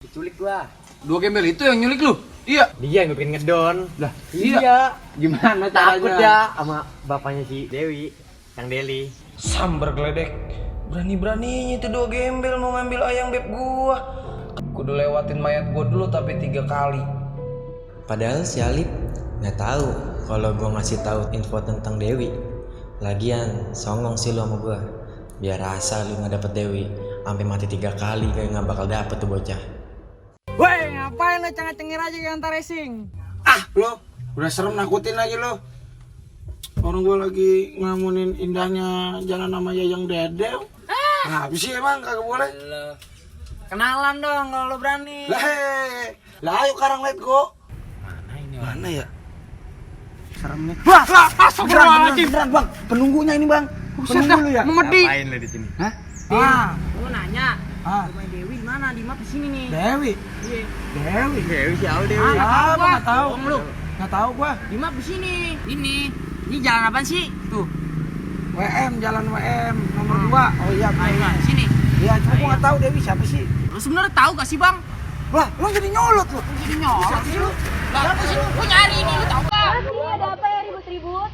Diculik gua. 2 gembel itu yang nyulik lu? Iya. Dia yang bikin ngedon. Lah, Iya. Gimana caranya? Takut ya sama bapaknya si Dewi, yang Deli. Sambar geledek. Berani-beraninya itu 2 gembel mau ngambil ayang beb gua. Kudu lewatin mayat gua dulu tapi 3 kali. Padahal si Alip nggak tahu kalau gue ngasih tahu info tentang Dewi. Lagian songong sih lo sama gue. Biar rasa lu nggak dapet Dewi, sampai mati 3 kali kayak nggak bakal dapet tuh bocah. Woi, ngapain lo cengir aja kayak antar racing? Ah, lo udah serem nakutin aja lo. Orang gue lagi ngamunin indahnya jalan sama Yayang Dedew. Nah, apa sih emang kagak boleh? Kenalan dong kalau lo berani. Lah ayo sekarang let go. Mana ya? Seremnya. Beneran bang, penunggunya ini bang. Penunggu lu ya? Memedi. Ngapain lo di sini? Hah? Lo nanya. Rumah Dewi mana? Di map di sini nih. Dewi. Iya. Dewi. Dewi siapa Dewi? Siapa? Nggak tahu. Bohong lu. Nggak tahu gua. Di map di sini. Ini jalan apaan sih? Tuh. WM, jalan WM nomor 2. Oh iya, Ayo, sini. iya, cuma gua nggak tahu Dewi siapa sih. Lo sebenarnya tahu gak sih, Bang? Lah, lu jadi nyolot lu. Jadi nyolot sih lu. Lah, apa sih lu? Gua nyari ini, lu tahu gak? Mas, ini ada apa ya ribut-ribut?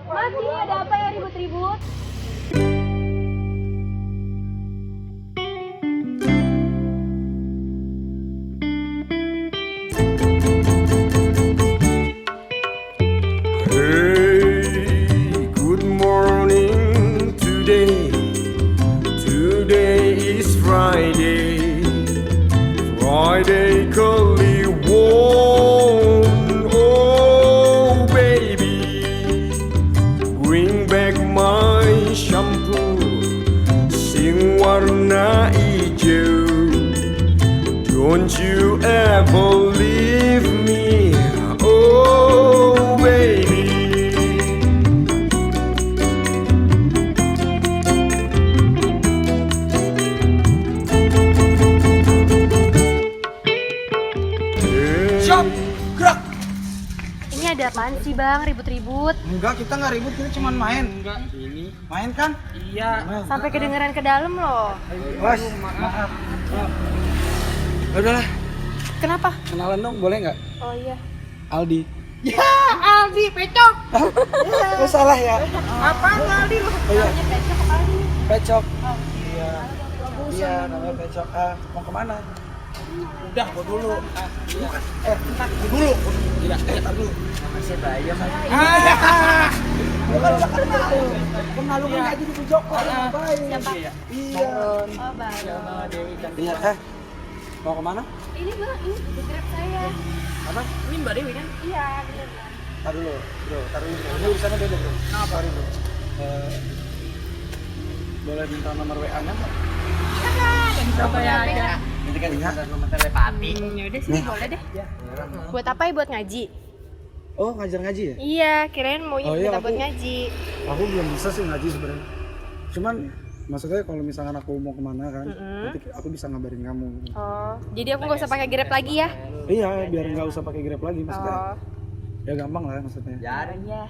Mas, ini ada apa ya ribut-ribut? Hey, good morning today. Today is Friday. Friday Kliwon. Oh baby, bring back my shampoo. Sing warna hijau. Don't you ever leave me. Oh baby. Siap, gerak. Ini ada apaan sih bang, ribut-ribut? Enggak, kita nggak ribut, kita cuma main. Enggak, ini. Main kan? Iya. Sampai kedengeran ke dalam loh. Bos, maaf. Udahlah, Kenapa? kenalan dong, boleh nggak? Oh iya. Aldi. Ya, Aldi pecok. Lu salah ya? Apaan Aldi lu? Oh iya, Namanya Pecok apa lagi? Pecok. Iya. Iya, namanya Pecok. Mau kemana? Udah, gua dulu. Iya. Ntar dulu. Iya, ntar dulu. Masih bayam. Lu kan udah kenal. Kenal lu kan kayak gitu ke Joko. Ngapain? Siapa? Iya. Oh baru. Iya, mau kemana? Ini bang, ini the Grab saya. Apa? Ini Mbak Dewi kan? Iya bener bang. Tar dulu, bro. Tar dulu. Ini urusannya beda, bro. Kenapa? Sorry, bro. Boleh minta nomor WA-nya nggak? Coba ya aja. Nanti kan bisa nomor telepati. Ya udah sini boleh deh. Buat apa ya? Buat ngaji? Oh, ngajar ngaji ya? Iya, kirain mau Oh, iya, minta buat aku- ngaji. Aku belum bisa sih ngaji sebenarnya. Cuman maksudnya kalau misalkan aku mau kemana kan, nanti aku bisa ngabarin kamu. Oh, jadi aku nggak usah pakai Grab lagi ya? Iya, biar nggak usah pakai Grab lagi maksudnya. Oh, Ya gampang lah maksudnya. iya.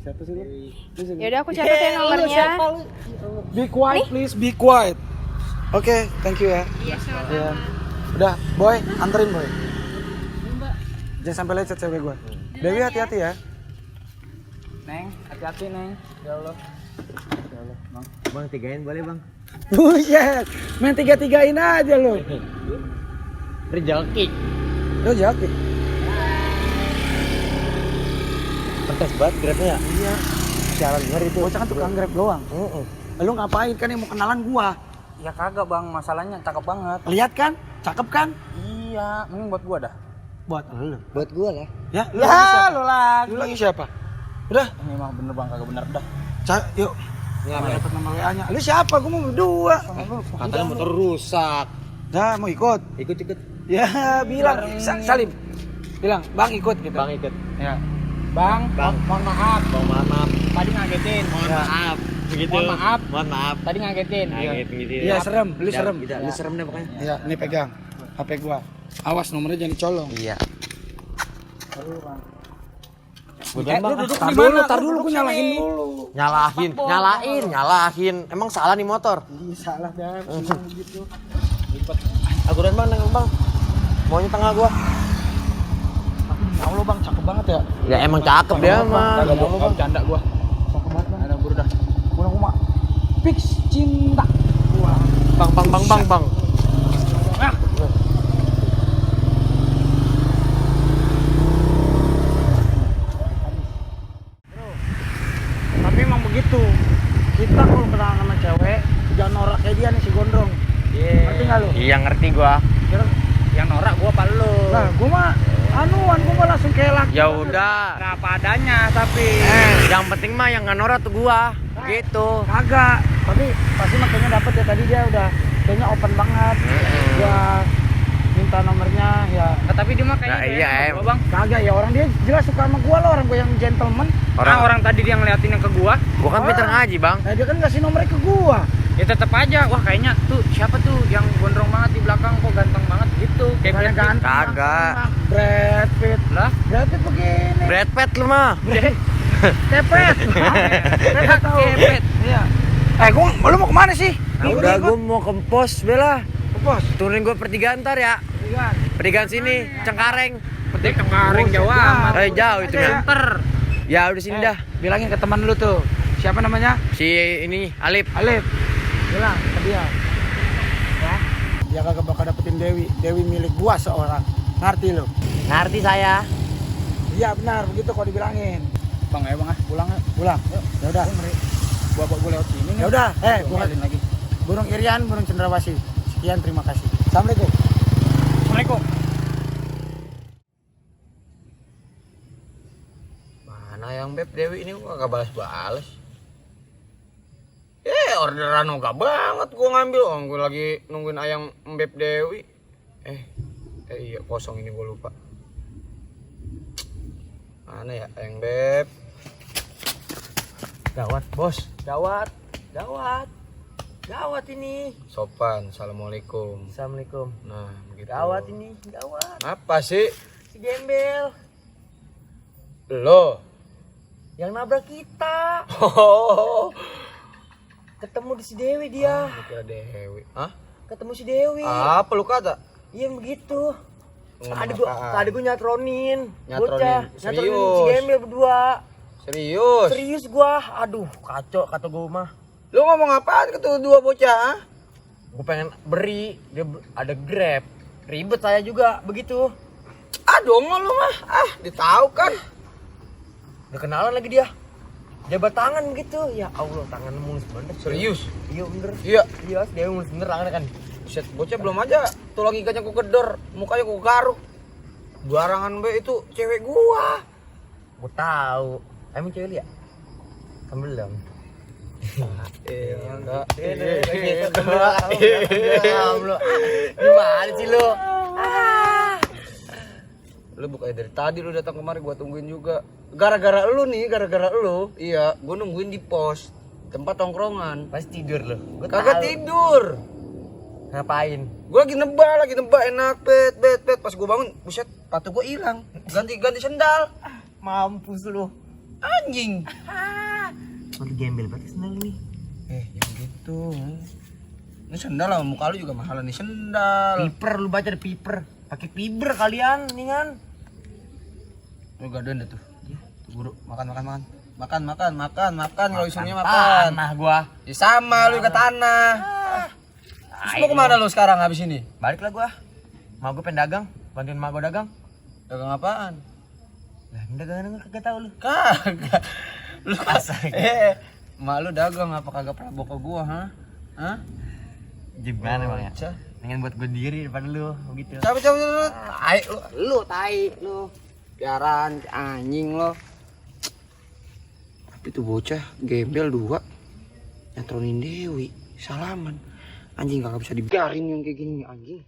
Siapa sih lu? Lu siapa? Ya udah aku catat ya nomornya. Be quiet please, be quiet. Oke, thank you ya. Iya, sama-sama. Iya. Udah, boy, anterin boy. Jangan sampai lecet cewek gue. Dewi hati-hati ya. Neng, hati-hati Neng. Ya Allah. Ya Allah, Bang. Bang, 3-in boleh bang? Buset, main 3-3-in aja lo. Rezeki. Lo jaki. Pentas banget grabnya. Iya. Siaran bener itu. Bocah kan tukang Grab doang. Lu ngapain kan yang mau kenalan gua? Ya kagak Bang, masalahnya cakep banget. Lihat kan? Cakep kan? Iya, mending buat gua dah. Buat lu. Buat gua lah. Ya, lu Ya, lagi siapa? lu lagi. Lu lagi siapa? Udah, Ini mah bener Bang, kagak bener dah. yuk. Dapat nomor WA-nya. Lu siapa? Gua mau berdua. Katanya motor rusak. Dah, mau ikut? Ikut. Ya, bilang Salim. Bilang, "Bang ikut" gitu. Bang ikut. Ya. Bang, Bang. mohon maaf. Bang maaf. Tadi ngagetin. Mohon maaf. begitu. Mohon maaf. Tadi ngagetin. Ngagetin gitu. Iya serem, lu serem. Lu serem deh pokoknya. Iya, ini pegang HP gua. Awas nomornya jangan dicolong. Iya. Lu duduk di mana? Tar dulu gua nyalahin dulu. Nyalahin. Emang salah nih motor? Iya salah dah, gitu. Aku dan bang, bang. Maunya tengah gua. Ya Allah bang, cakep banget ya. Ya emang cakep dia mah. Kagak bohong, bercanda gua. Cakep banget bang. Ada buru dah. Kurang fix cinta. Wah. Bang. Ah. Tapi emang begitu. Kita kalau kenal sama cewek, jangan norak kayak dia nih si gondrong. Ngerti nggak lu? Iya ngerti gua. Yang norak gua apa lu? Nah, gua mah gua mah langsung kayak laki. Ya udah. Nggak apa adanya tapi. Yang penting mah yang nggak norak tuh gua. Gitu. Kagak. Tapi pasti makanya dapet ya, tadi dia udah kayaknya open banget. Gua minta nomornya ya. Tapi dia mah kayaknya Nah, iya, sama gua, Bang. Kagak ya, orang dia jelas suka sama gua loh, orang gua yang gentleman. Orang tadi dia ngeliatin yang ke gua. Gua kan pinter ngaji, Bang. Nah, dia kan ngasih nomornya ke gua. Ya tetep aja. Wah kayaknya tuh siapa tuh yang gondrong banget di belakang kok ganteng banget gitu. Kayak Bukannya Brad Pitt. ganteng. Kagak. Brad Pitt. Lah, Brad Pitt begini. Brad Pitt lu mah. Kepet. Kepet tahu. Kepet. Iya. Lu mau kemana sih? Udah gua mau ke pos, Bella. Ke pos. Turunin gua pertigaan ntar ya. Iya. Pertigaan sini, Cengkareng. Petik kemarin jauh amat. Jauh itu ya. Center. Ya udah sini dah. Bilangin ke teman lu tuh. Siapa namanya? Si ini Alip. Alif. Bilang ke dia. Ya. Dia kagak bakal dapetin Dewi. Dewi milik gua seorang. Ngerti lu? Ngerti saya. Iya benar, begitu kalau dibilangin. Bang, ayo bang, pulang ya. Pulang. Ya udah. Gua lewat sini nih. Ya udah. Gua lagi. Burung Irian, burung cendrawasih. Sekian, terima kasih. Assalamualaikum. Assalamualaikum. Mana yang Beb Dewi ini gua kagak balas-balas. Orderan ogah banget gua ngambil. Gua lagi nungguin ayam Beb Dewi. Iya kosong ini gua lupa. Mana ya ayam Beb? Gawat, Bos. Gawat ini. Sopan, assalamualaikum. Assalamualaikum. Nah, begitu. Gawat ini, gawat. Apa sih? Si gembel Lo? yang nabrak kita. Oh. Ketemu di si Dewi dia. Gua kira Dewi. Hah? Ketemu si Dewi. Apa lu kata? Iya begitu. Ngomong Tadi gua nyatronin. Nyatronin. Bocah. Serius? Nyatronin si gembel berdua. Serius? Serius gua. Aduh, kacau kata gua mah. Lu ngomong apaan ke tuh dua bocah? Gua pengen beri, dia ada Grab. Ribet saya juga begitu. Dongol lu mah. Ditahu kan. Udah kenalan lagi dia. Jabat tangan begitu. Ya Allah, tangan mulus bener. Serius? Iya bener. Iya. Iya, dia mulus bener tangannya kan. Set bocah belum aja tulang iganya ku kedor, mukanya ku garuk. Barangan be itu cewek gua. Gua tahu. Emang cewek liat? Kan belum. Gimana sih lu? Lu bukannya dari tadi lu datang kemari gua tungguin juga. Gara-gara lu nih, gara-gara lu. Iya, gua nungguin di pos tempat tongkrongan. Pasti tidur lu. Gua Kagak tahu. tidur. Ngapain? Gua lagi nebak enak bet. Pas gua bangun, buset, sepatu gua hilang. Ganti sendal. Mampus lu. Anjing. Lu gembel banget sendal nih. Yang gitu. Ini sendal lah, muka lu juga mahalan nih sendal. Piper lu baca ada piper. Pakai fiber kalian nih kan. Lu gadoin dah tuh. Tuh buru, makan. Kalau isunya makan. Tanah gua. Ya sama lu juga tanah. Terus mau kemana lu sekarang habis ini? Balik lah gua. Mau gua pengen dagang, bantuin mak gua dagang. Dagang apaan? Lah, dagangan kagak tahu lu. Kagak. Lu Asal. mak lu dagang apa kagak pernah bawa ke gua, Hah? Gimana bang ya? Cah. Pengen buat gua diri daripada lu begitu. Cabut. Lu tai lu. Piaran anjing lo. Tapi tuh bocah gembel dua. Nyatronin Dewi, salaman. Anjing kagak bisa dibiarin yang kayak gini anjing.